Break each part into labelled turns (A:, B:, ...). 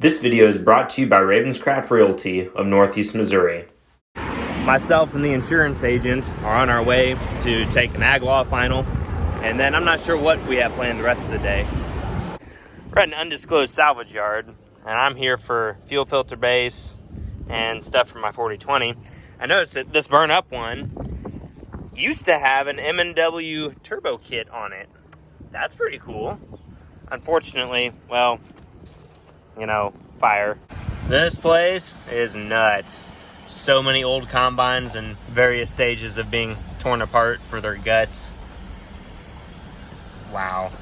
A: This video is brought to you by Ravenscraft Realty of Northeast Missouri. Myself and the insurance agent are on our way to take an ag law final, and then I'm not sure what we have planned the rest of the day. We're at an undisclosed salvage yard, and I'm here for fuel filter base and stuff for my 4020. I noticed that this burn up one used to have an M&W turbo kit on it. That's pretty cool. Unfortunately, well, you know, fire. This place is nuts. So many old combines in various stages of being torn apart for their guts. Wow.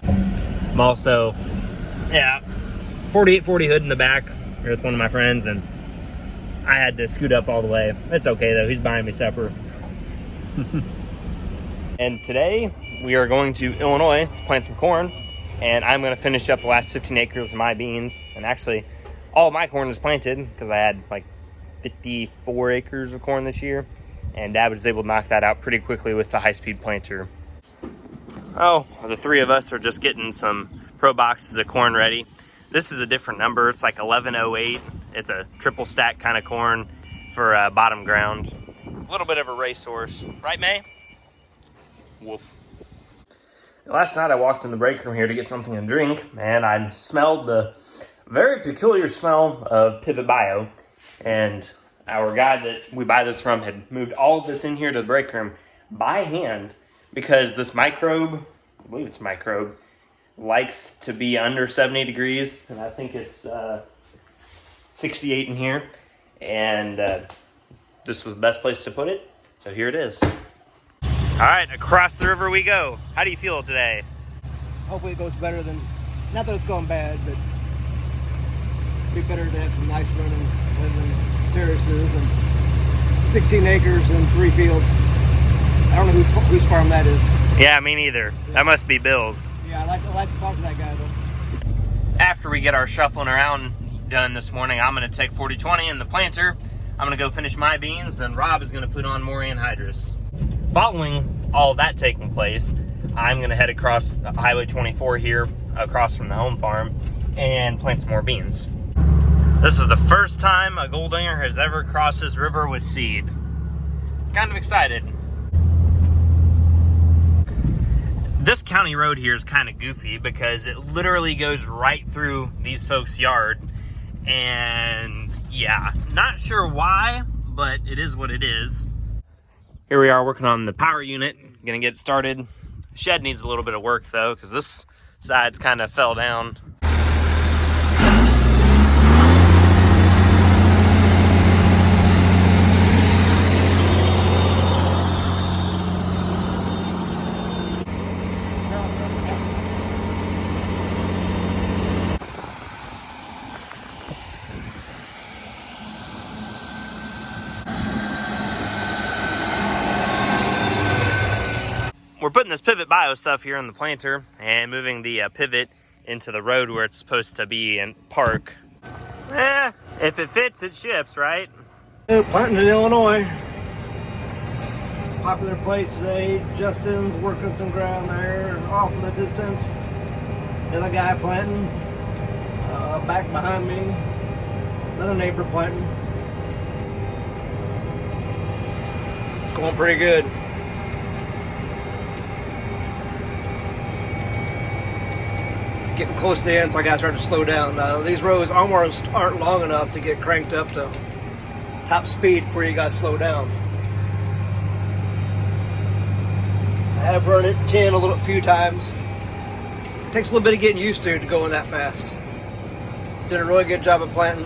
A: I'm also, 4840 hood in the back here with one of my friends, and I had to scoot up all the way. It's okay though, he's buying me supper. And today we are going to Illinois to plant some corn, and I'm going to finish up the last 15 acres of my beans. And actually all of my corn is planted because I had like 54 acres of corn this year, and Dad was able to knock that out pretty quickly with the high-speed planter. Oh, the three of us are just getting some pro boxes of corn ready. This is a different number. It's like 1108. It's a triple stack kind of corn for bottom ground. A little bit of a racehorse, right, May? Woof. Last night I walked in the break room here to get something to drink, and I smelled the very peculiar smell of Pivot Bio. And our guy that we buy this from had moved all of this in here to the break room by hand because this microbe, I believe it's microbe, likes to be under 70 degrees. And I think it's 68 in here. And this was the best place to put it. So here it is. All right, across the river we go. How do you feel today?
B: Hopefully it goes better than, not that it's going bad, but it'd be better to have some nice running terraces and 16 acres and 3 fields. I don't know whose farm that is.
A: Yeah, me neither. That must be Bill's.
B: Yeah, I like to talk to that guy though.
A: After we get our shuffling around done this morning, I'm gonna take 4020 in the planter. I'm gonna go finish my beans, then Rob is gonna put on more anhydrous. Following all of that taking place, I'm gonna head across Highway 24 here, across from the home farm, and plant some more beans. This is the first time a Goldinger has ever crossed this river with seed. Kind of excited. This county road here is kind of goofy because it literally goes right through these folks' yard. And yeah, not sure why, but it is what it is. Here we are working on the power unit, gonna get started. Shed needs a little bit of work though, because this side's kind of fell down. We're putting this Pivot Bio stuff here in the planter and moving the pivot into the road where it's supposed to be and park. If it fits, it ships, right?
B: Planting in Illinois. Popular place today. Justin's working some ground there off in the distance. Another guy planting. Back behind me, another neighbor planting. It's going pretty good. Getting close to the end, so I gotta start to slow down. These roads almost aren't long enough to get cranked up to top speed before you gotta slow down. I have run it 10 a few times. It takes a little bit of getting used to going that fast. It's done a really good job of planting.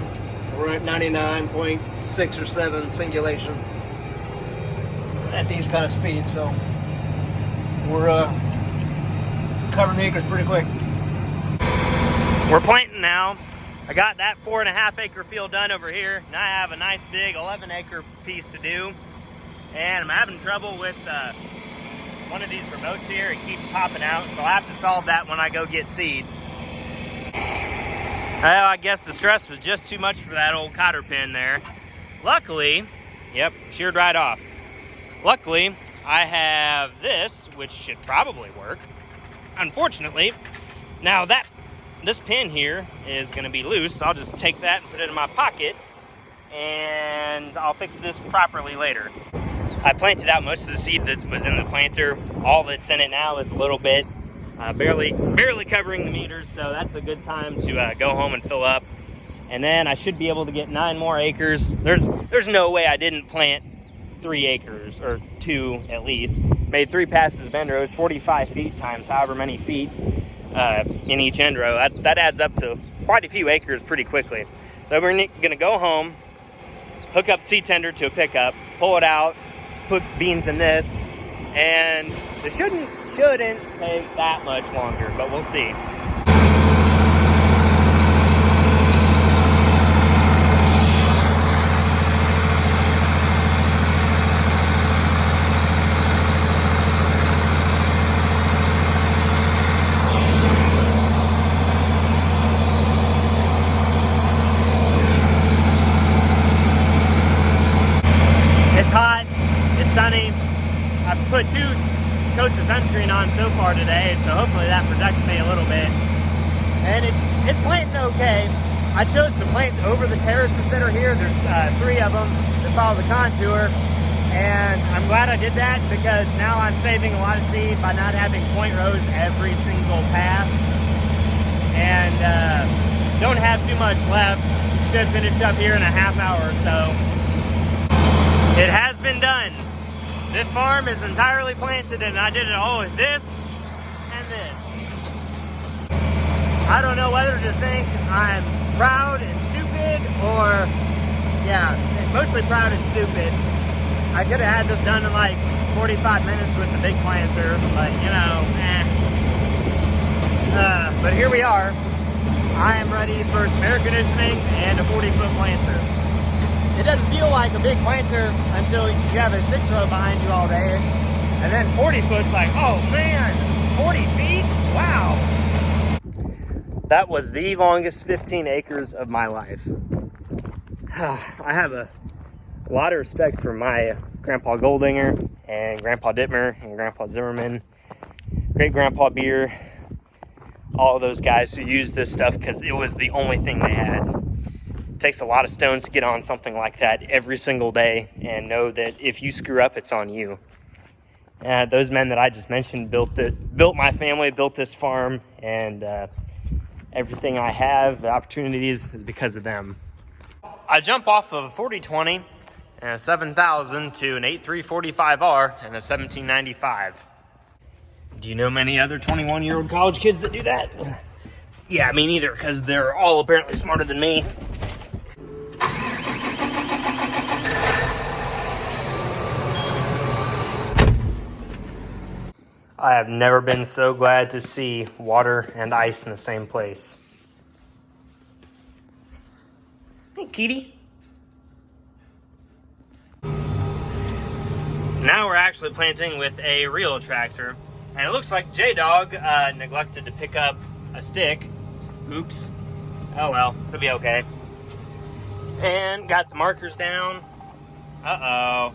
B: We're at 99.6 or 7 singulation at these kind of speeds, so we're covering the acres pretty quick.
A: We're planting now. I got that 4.5 acre field done over here. Now I have a nice big 11 acre piece to do. And I'm having trouble with one of these remotes here. It keeps popping out, so I'll have to solve that when I go get seed. Well, I guess the stress was just too much for that old cotter pin there. Luckily, yep, sheared right off. Luckily, I have this, which should probably work. Unfortunately, now that this pin here is going to be loose. So I'll just take that and put it in my pocket, and I'll fix this properly later. I planted out most of the seed that was in the planter. All that's in it now is a little bit, barely covering the meters, so that's a good time to go home and fill up. And then I should be able to get 9 more acres. There's no way I didn't plant 3 acres, or 2 at least. Made 3 passes of end rows, 45 feet times however many feet in each end row. That adds up to quite a few acres pretty quickly. So we're gonna go home, hook up seed tender to a pickup, pull it out, put beans in this, and it shouldn't take that much longer, but we'll see. It's hot, it's sunny. I've put 2 coats of sunscreen on so far today, so hopefully that protects me a little bit. And it's planting okay. I chose to plant over the terraces that are here. There's 3 of them that follow the contour, and I'm glad I did that because now I'm saving a lot of seed by not having point rows every single pass. And don't have too much left. Should finish up here in a half hour or so. It has been done. This farm is entirely planted, and I did it all with this and this. I don't know whether to think I'm proud and stupid, or yeah, mostly proud and stupid. I could have had this done in like 45 minutes with the big planter, but you know, but here we are. I am ready for some air conditioning and a 40-foot planter. It doesn't feel like a big planter until you have a 6-row behind you all day. And then 40 foot's like, oh man, 40 feet? Wow. That was the longest 15 acres of my life. I have a lot of respect for my Grandpa Goldinger and Grandpa Dittmer and Grandpa Zimmerman, Great Grandpa Beer, all of those guys who used this stuff because it was the only thing they had. Takes a lot of stones to get on something like that every single day, and know that if you screw up, it's on you. Those men that I just mentioned built my family, built this farm, and everything I have, the opportunities, is because of them. I jump off of a 4020 and a 7000 to an 8345R and a 1795. Do you know many other 21-year-old college kids that do that? Yeah, me neither, because they're all apparently smarter than me. I have never been so glad to see water and ice in the same place. Hey, kitty. Now we're actually planting with a real tractor. And it looks like J-Dog neglected to pick up a stick. Oops. Oh well, it'll be okay. And got the markers down. Uh-oh.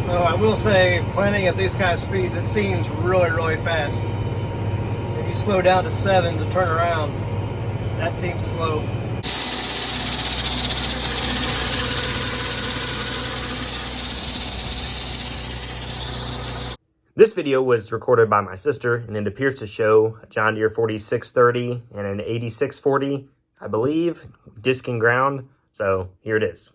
B: Well, I will say, planting at these kind of speeds, it seems really, really fast. If you slow down to 7 to turn around, that seems slow.
A: This video was recorded by my sister, and it appears to show a John Deere 4630 and an 8640, I believe, disc and ground. So here it is.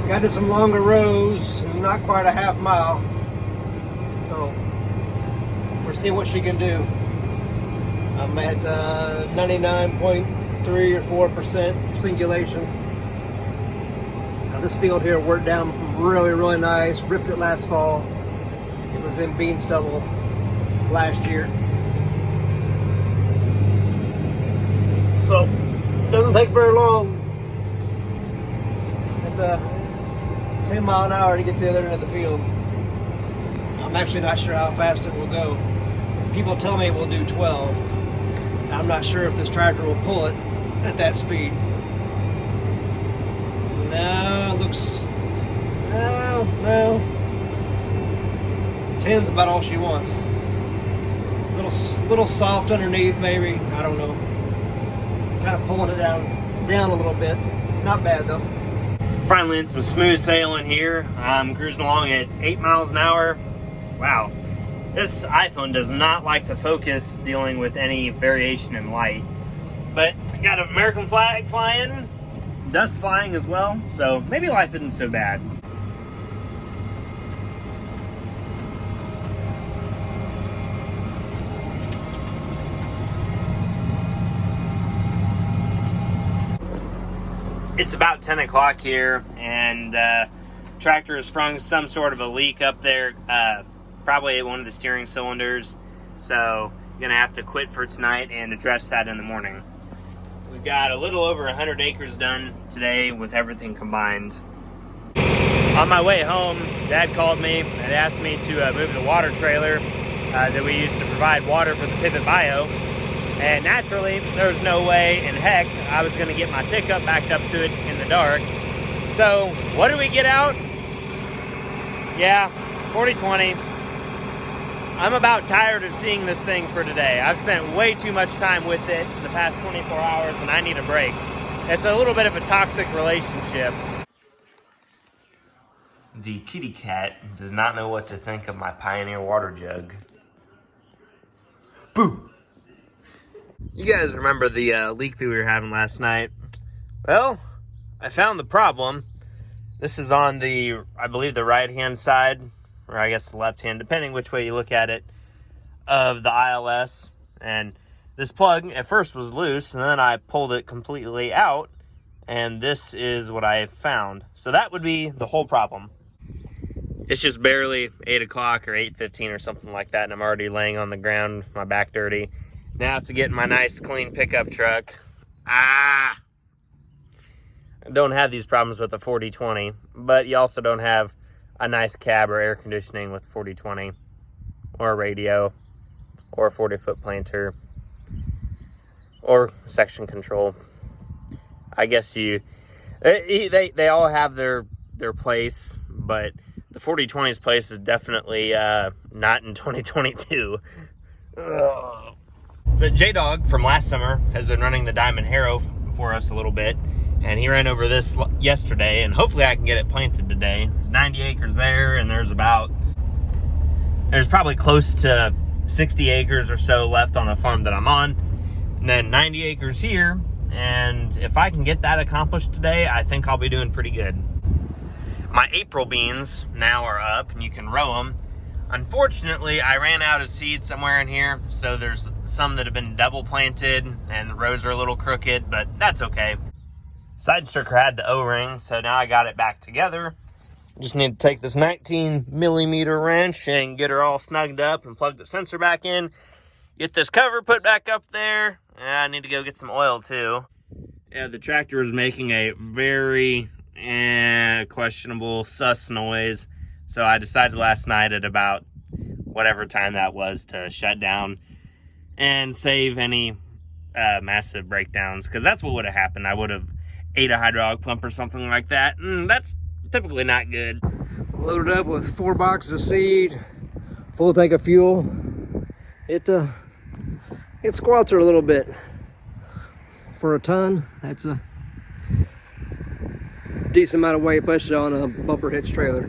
B: Got to some longer rows, not quite a half mile. So we're seeing what she can do. I'm at 99.3 or 4% singulation. Now this field here worked down really, really nice. Ripped it last fall. It was in bean stubble last year. So it doesn't take very long. At 10 mile an hour to get to the other end of the field. I'm actually not sure how fast it will go. People tell me it will do 12. I'm not sure if this tractor will pull it at that speed. No, it looks, no. 10's about all she wants. Little soft underneath, maybe. I don't know. Kind of pulling it down a little bit. Not bad though.
A: Finally in some smooth sailing here. I'm cruising along at 8 miles an hour. Wow. This iPhone does not like to focus dealing with any variation in light. But I got an American flag flying, dust flying as well, so maybe life isn't so bad. It's about 10 o'clock here, and tractor has sprung some sort of a leak up there, probably at one of the steering cylinders. So I'm gonna have to quit for tonight and address that in the morning. We've got a little over 100 acres done today with everything combined. On my way home, Dad called me and asked me to move the water trailer that we use to provide water for the Pivot Bio. And naturally, there was no way in heck I was going to get my pickup backed up to it in the dark. So, what do we get out? Yeah, 4020. I'm about tired of seeing this thing for today. I've spent way too much time with it in the past 24 hours, and I need a break. It's a little bit of a toxic relationship. The kitty cat does not know what to think of my Pioneer water jug. Boo! You guys remember the leak that we were having last night? Well, I found the problem. This is on the, I believe, the right-hand side, or I guess the left-hand, depending which way you look at it, of the ILS. And this plug at first was loose, and then I pulled it completely out, and this is what I found. So that would be the whole problem. It's just barely 8 o'clock or 8:15 or something like that, and I'm already laying on the ground, my back dirty. Now I have to get in my nice clean pickup truck. I don't have these problems with the 4020, but you also don't have a nice cab or air conditioning with 4020, or a radio, or a 40-foot planter, or section control. I guess they all have their place, but the 4020's place is definitely not in 2022. Ugh. So J-Dog from last summer has been running the Diamond Harrow for us a little bit, and he ran over this yesterday, and hopefully I can get it planted today. There's 90 acres there, and there's probably close to 60 acres or so left on the farm that I'm on, and then 90 acres here, and if I can get that accomplished today, I think I'll be doing pretty good. My April beans now are up, and you can row them. Unfortunately, I ran out of seed somewhere in here, so there's some that have been double planted, and the rows are a little crooked, but that's okay. Side striker had the O-ring, so now I got it back together. Just need to take this 19mm wrench and get her all snugged up and plug the sensor back in. Get this cover put back up there. And I need to go get some oil too. Yeah, the tractor is making a very questionable sus noise. So I decided last night at about whatever time that was to shut down and save any massive breakdowns, because that's what would have happened. I would have ate a hydraulic pump or something like that, and that's typically not good.
B: Loaded up with 4 boxes of seed, full tank of fuel. It squats her a little bit. For a ton, that's a decent amount of weight, especially on a bumper hitch trailer.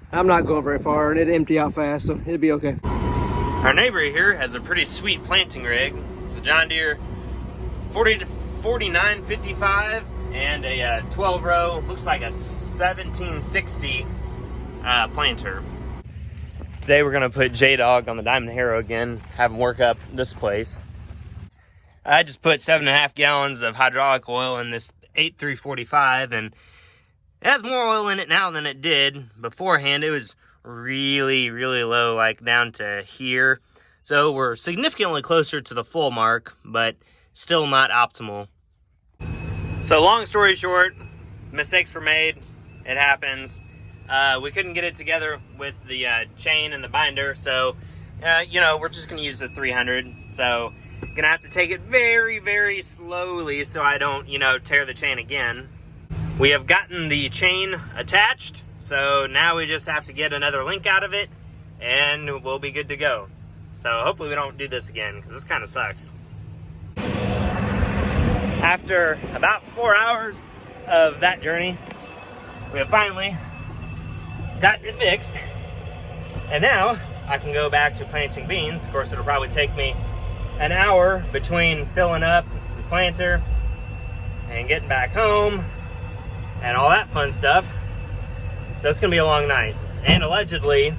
B: I'm not going very far, and it'd empty out fast, so it'd be okay.
A: Our neighbor here has a pretty sweet planting rig. It's a John Deere 4955 and a 12-row, looks like a 1760 planter. Today we're gonna put J-Dog on the Diamond Harrow again, have him work up this place. I just put 7.5 gallons of hydraulic oil in this 8345, and it has more oil in it now than it did beforehand. It was really, really low, like down to here. So we're significantly closer to the full mark, but still not optimal. So long story short, mistakes were made. It happens. We couldn't get it together with the chain and the binder, so we're just gonna use the 300. So Gonna have to take it very, very slowly so I don't, you know, tear the chain again. We have gotten the chain attached, so now we just have to get another link out of it and we'll be good to go. So hopefully we don't do this again, because this kind of sucks. After about 4 hours of that journey, we have finally gotten it fixed. And now I can go back to planting beans. Of course, it'll probably take me an hour between filling up the planter and getting back home and all that fun stuff. So it's gonna be a long night. And allegedly,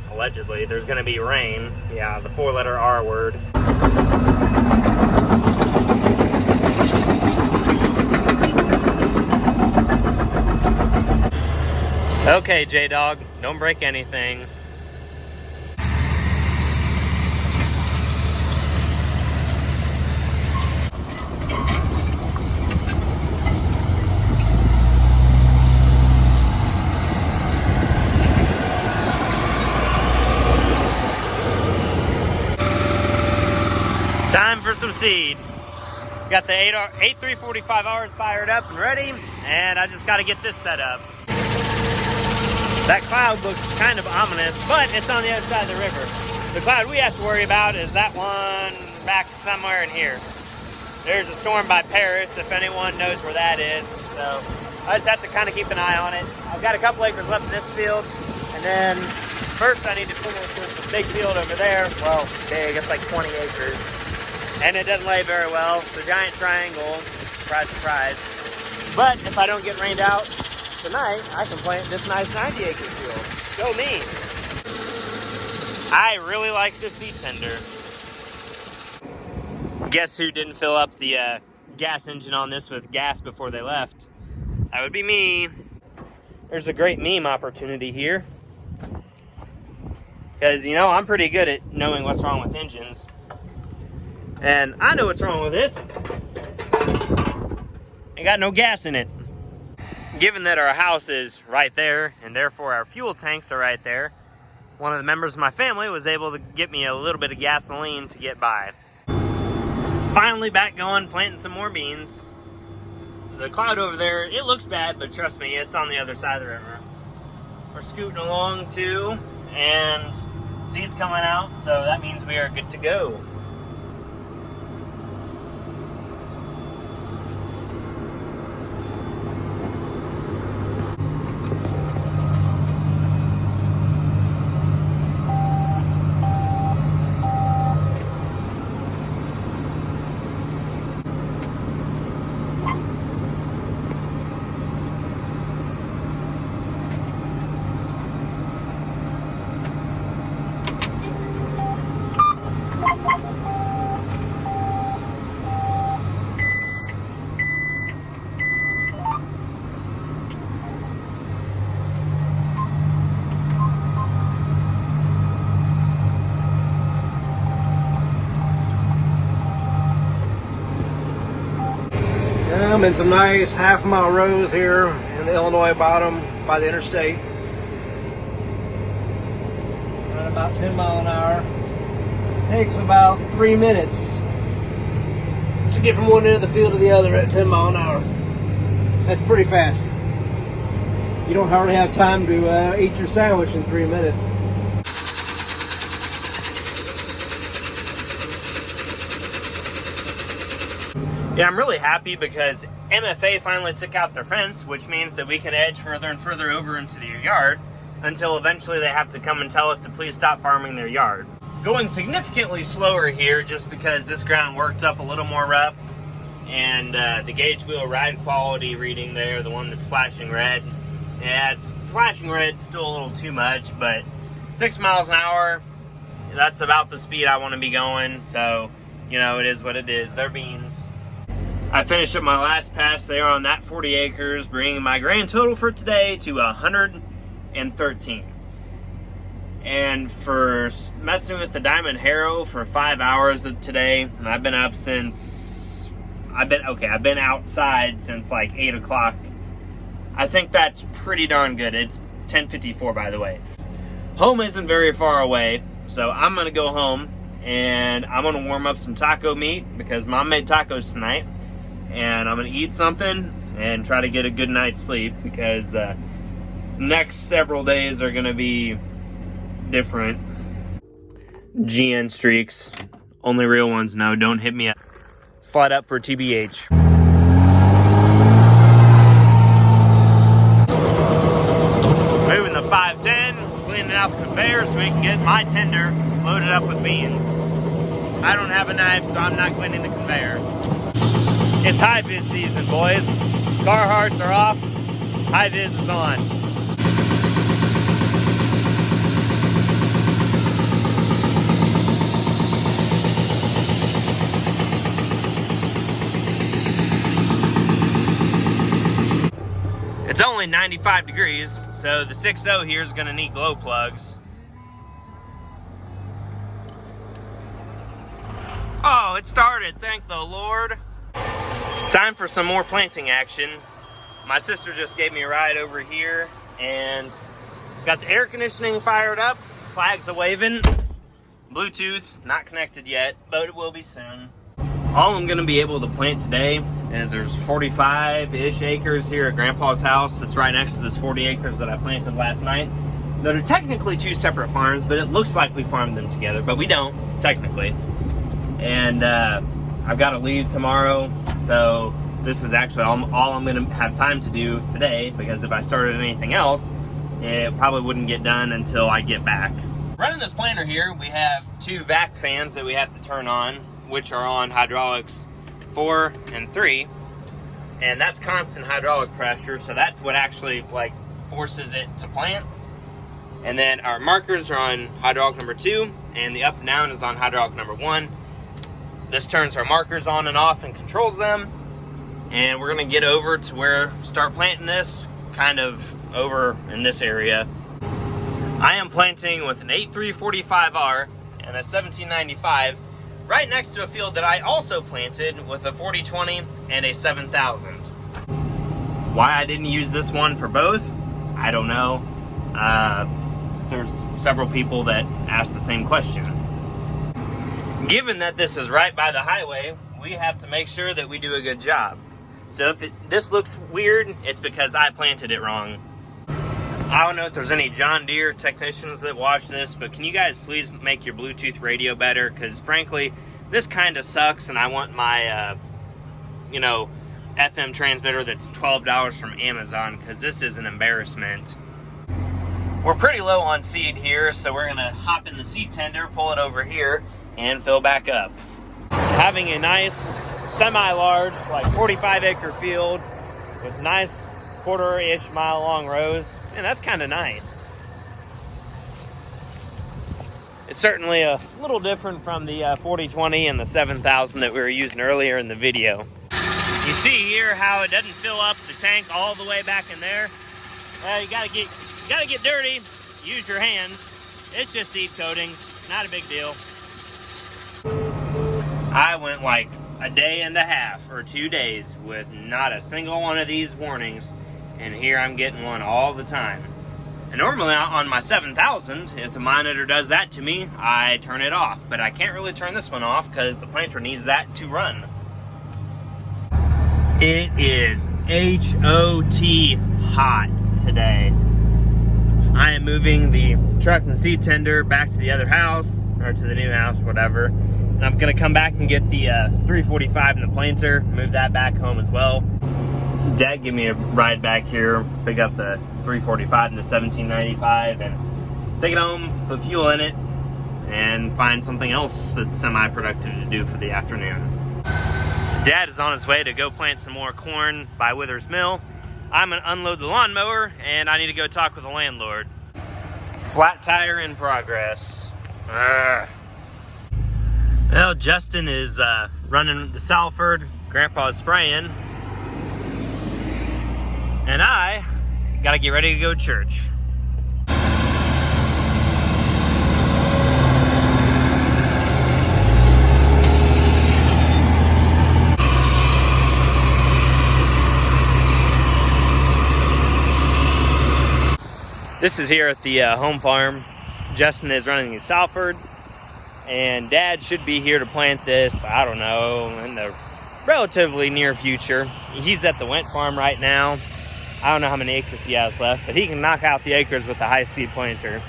A: there's gonna be rain. Yeah, the 4-letter R word. Okay, J-Dog, don't break anything. Time for some seed. Got the 8345Rs fired up and ready, and I just got to get this set up. That cloud looks kind of ominous, but it's on the other side of the river. The cloud we have to worry about is that one back somewhere in here. There's a storm by Paris, if anyone knows where that is. So I just have to kind of keep an eye on it. I've got a couple acres left in this field, and then first I need to finish this big field over there. Well, big, it's like 20 acres. And it doesn't lay very well. It's a giant triangle. Surprise, surprise. But if I don't get rained out tonight, I can plant this nice 90-acre field. Go me. I really like this seed tender. Guess who didn't fill up the gas engine on this with gas before they left? That would be me. There's a great meme opportunity here. Because, you know, I'm pretty good at knowing what's wrong with engines. And I know what's wrong with this. Ain't got no gas in it. Given that our house is right there, and therefore our fuel tanks are right there, one of the members of my family was able to get me a little bit of gasoline to get by. Finally back going, planting some more beans. The cloud over there, it looks bad, but trust me, it's on the other side of the river. We're scooting along too, and seeds coming out, so that means we are good to go.
B: I'm in some nice half-mile rows here in the Illinois bottom by the interstate. At about 10 miles an hour. It takes about 3 minutes to get from one end of the field to the other at 10 miles an hour. That's pretty fast. You don't hardly have time to eat your sandwich in 3 minutes.
A: Yeah, I'm really happy because MFA finally took out their fence, which means that we can edge further and further over into their yard until eventually they have to come and tell us to please stop farming their yard. Going significantly slower here just because this ground worked up a little more rough, and the gauge wheel ride quality reading there, the one that's flashing red, yeah, it's flashing red still a little too much, but 6 miles an hour, that's about the speed I want to be going, so, you know, it is what it is. They're beans. I finished up my last pass there on that 40 acres, bringing my grand total for today to 113. And for messing with the Diamond Harrow for 5 hours of today, and I've been up since, I've been outside since like 8 o'clock. I think that's pretty darn good. It's 10:54, by the way. Home isn't very far away, so I'm gonna go home and I'm gonna warm up some taco meat because Mom made tacos tonight, and I'm gonna eat something and try to get a good night's sleep because next several days are gonna be different. GN streaks, only real ones know. Don't hit me up. Slide up for TBH. Moving the 510, cleaning out the conveyor so we can get my tender loaded up with beans. I don't have a knife, so I'm not cleaning the conveyor. It's high vis season, boys. Carhartts are off, high vis is on. It's only 95 degrees, so the 6.0 here is gonna need glow plugs. Oh, it started, thank the Lord. Time for some more planting action. My sister just gave me a ride over here and got the air conditioning fired up, flags a-waving. Bluetooth, not connected yet, but it will be soon. All I'm gonna be able to plant today is there's 45-ish acres here at Grandpa's house that's right next to this 40 acres that I planted last night. That are technically two separate farms, but it looks like we farmed them together, but we don't, technically. And I've got to leave tomorrow, so this is actually all I'm gonna have time to do today, because if I started anything else, it probably wouldn't get done until I get back. Running this planter here, we have two vac fans that we have to turn on, which are on hydraulics 4 and 3, and that's constant hydraulic pressure, so that's what actually like forces it to plant. And then our markers are on hydraulic number 2, and the up and down is on hydraulic number 1. This turns our markers on and off and controls them, and we're gonna get over to where start planting this kind of over in this area. I am planting with an 8345R and a 1795 right next to a field that I also planted with a 4020 and a 7000. Why I didn't use this one for both, I don't know. There's several people that asked the same question. Given that this is right by the highway, we have to make sure that we do a good job. So if this looks weird, it's because I planted it wrong. I don't know if there's any John Deere technicians that watch this, but can you guys please make your Bluetooth radio better? Because frankly, this kind of sucks, and I want my, FM transmitter that's $12 from Amazon, because this is an embarrassment. We're pretty low on seed here, so we're gonna hop in the seed tender, pull it over here, and fill back up. Having a nice, semi-large, like 45-acre field with nice quarter-ish mile long rows, and that's kind of nice. It's certainly a little different from the 4020 and the 7000 that we were using earlier in the video. You see here how it doesn't fill up the tank all the way back in there. You gotta get dirty, use your hands. It's just seed coating, not a big deal. I went like a day and a half or 2 days with not a single one of these warnings, and here I'm getting one all the time. And normally on my 7000, if the monitor does that to me, I turn it off, but I can't really turn this one off because the planter needs that to run. It is HOT hot today. I am moving the truck and the seed tender back to the other house, or to the new house, whatever. And I'm gonna come back and get the 345 and the planter, move that back home as well. Dad gave me a ride back here, pick up the 345 and the 1795 and take it home, put fuel in it, and find something else that's semi-productive to do for the afternoon. Dad is on his way to go plant some more corn by Withers Mill. I'm gonna unload the lawnmower, and I need to go talk with the landlord. Flat tire in progress. Well, Justin is running the Salford, Grandpa's spraying, and I gotta get ready to go to church. This is here at the home farm. Justin is running the Salford, and Dad should be here to plant this, I don't know, in the relatively near future. He's at the Went farm right now. I don't know how many acres he has left, but he can knock out the acres with the high-speed planter.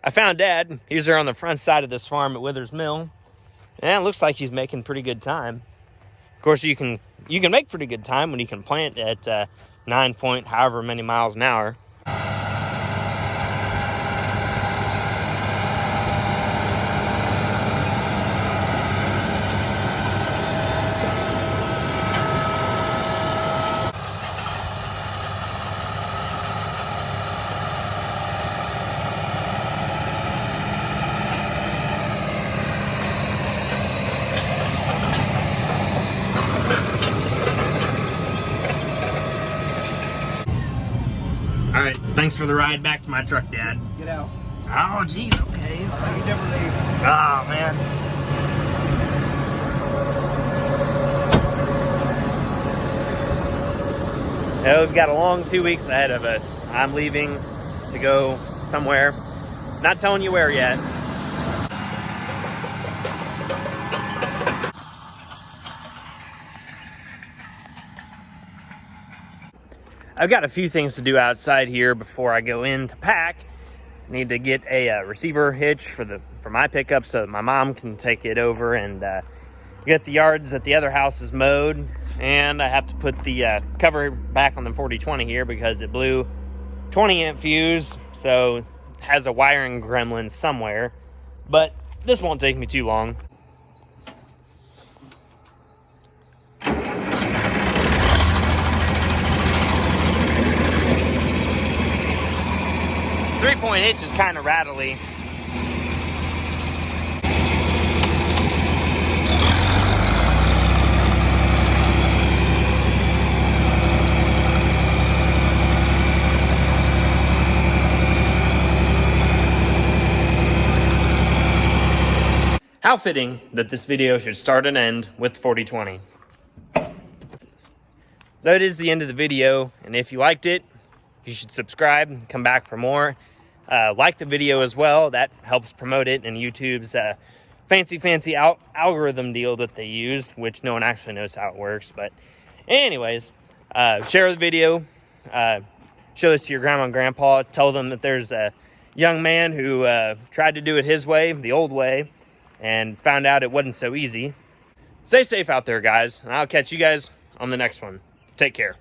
A: I found Dad. He's there on the front side of this farm at Withers Mill, and it looks like he's making pretty good time. Of course, you can make pretty good time when you can plant at 9 point however many miles an hour. All right, thanks for the ride back to my truck, Dad.
B: Get out.
A: Oh, geez, okay.
B: You never leave.
A: Oh, man. Now, we've got a long 2 weeks ahead of us. I'm leaving to go somewhere. Not telling you where yet. I've got a few things to do outside here before I go in to pack. Need to get a receiver hitch for my pickup so that my mom can take it over and get the yards at the other houses mowed. And I have to put the cover back on the 4020 here because it blew 20 amp fuse, so it has a wiring gremlin somewhere. But this won't take me too long. 3-point hitch is kind of rattly. How fitting that this video should start and end with 4020. So it is the end of the video, and if you liked it, you should subscribe and come back for more. Like the video as well. That helps promote it in YouTube's fancy algorithm deal that they use, which no one actually knows how it works. But anyways, share the video. Show this to your grandma and grandpa. Tell them that there's a young man who tried to do it his way, the old way, and found out it wasn't so easy. Stay safe out there, guys, and I'll catch you guys on the next one. Take care.